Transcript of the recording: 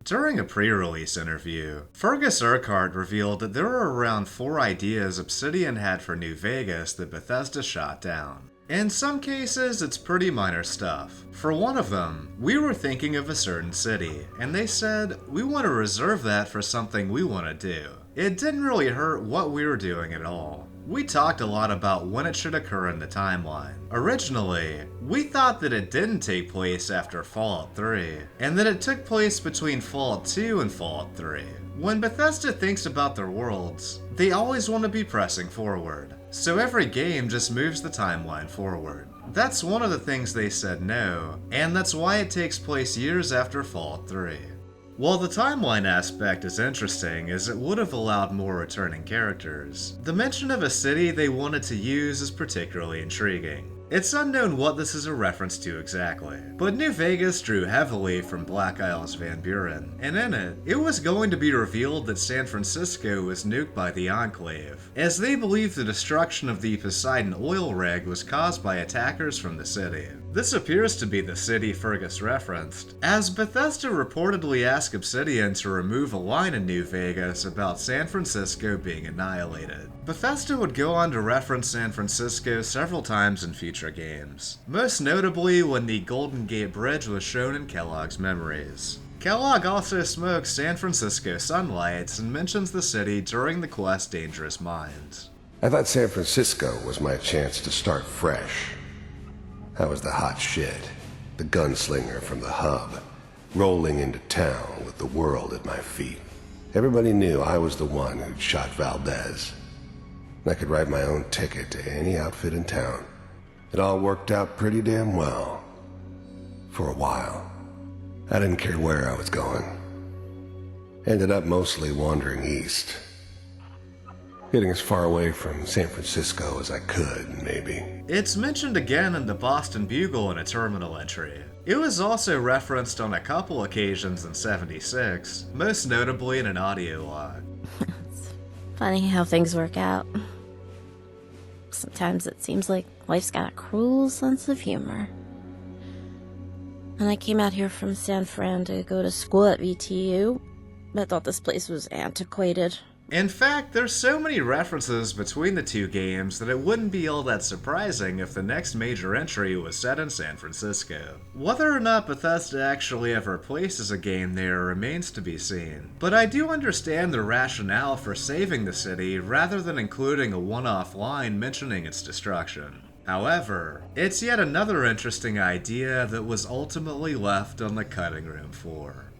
During a pre-release interview, Fergus Urquhart revealed that there were around 4 ideas Obsidian had for New Vegas that Bethesda shot down. In some cases, it's pretty minor stuff. For one of them, we were thinking of a certain city, and they said, we want to reserve that for something we want to do. It didn't really hurt what we were doing at all. We talked a lot about when it should occur in the timeline. Originally, we thought that it didn't take place after Fallout 3, and that it took place between Fallout 2 and Fallout 3. When Bethesda thinks about their worlds, they always want to be pressing forward, so every game just moves the timeline forward. That's one of the things they said no, and that's why it takes place years after Fallout 3. While the timeline aspect is interesting, as it would have allowed more returning characters, the mention of a city they wanted to use is particularly intriguing. It's unknown what this is a reference to exactly, but New Vegas drew heavily from Black Isle's Van Buren, and in it, it was going to be revealed that San Francisco was nuked by the Enclave, as they believed the destruction of the Poseidon oil rig was caused by attackers from the city. This appears to be the city Fergus referenced, as Bethesda reportedly asked Obsidian to remove a line in New Vegas about San Francisco being annihilated. Bethesda would go on to reference San Francisco several times in future games, most notably when the Golden Gate Bridge was shown in Kellogg's memories. Kellogg also smokes San Francisco sunlights and mentions the city during the quest Dangerous Minds. I thought San Francisco was my chance to start fresh. I was the hot shit, the gunslinger from the hub, rolling into town with the world at my feet. Everybody knew I was the one who'd shot Valdez. I could write my own ticket to any outfit in town. It all worked out pretty damn well. For a while. I didn't care where I was going. Ended up mostly wandering east. Getting as far away from San Francisco as I could, maybe. It's mentioned again in the Boston Bugle in a terminal entry. It was also referenced on a couple occasions in 76, most notably in an audio log. It's funny how things work out. Sometimes it seems like life's got a cruel sense of humor. And I came out here from San Fran to go to school at VTU. I thought this place was antiquated. In fact, there's so many references between the two games that it wouldn't be all that surprising if the next major entry was set in San Francisco. Whether or not Bethesda actually ever places a game there remains to be seen, but I do understand the rationale for saving the city rather than including a one-off line mentioning its destruction. However, it's yet another interesting idea that was ultimately left on the cutting room floor.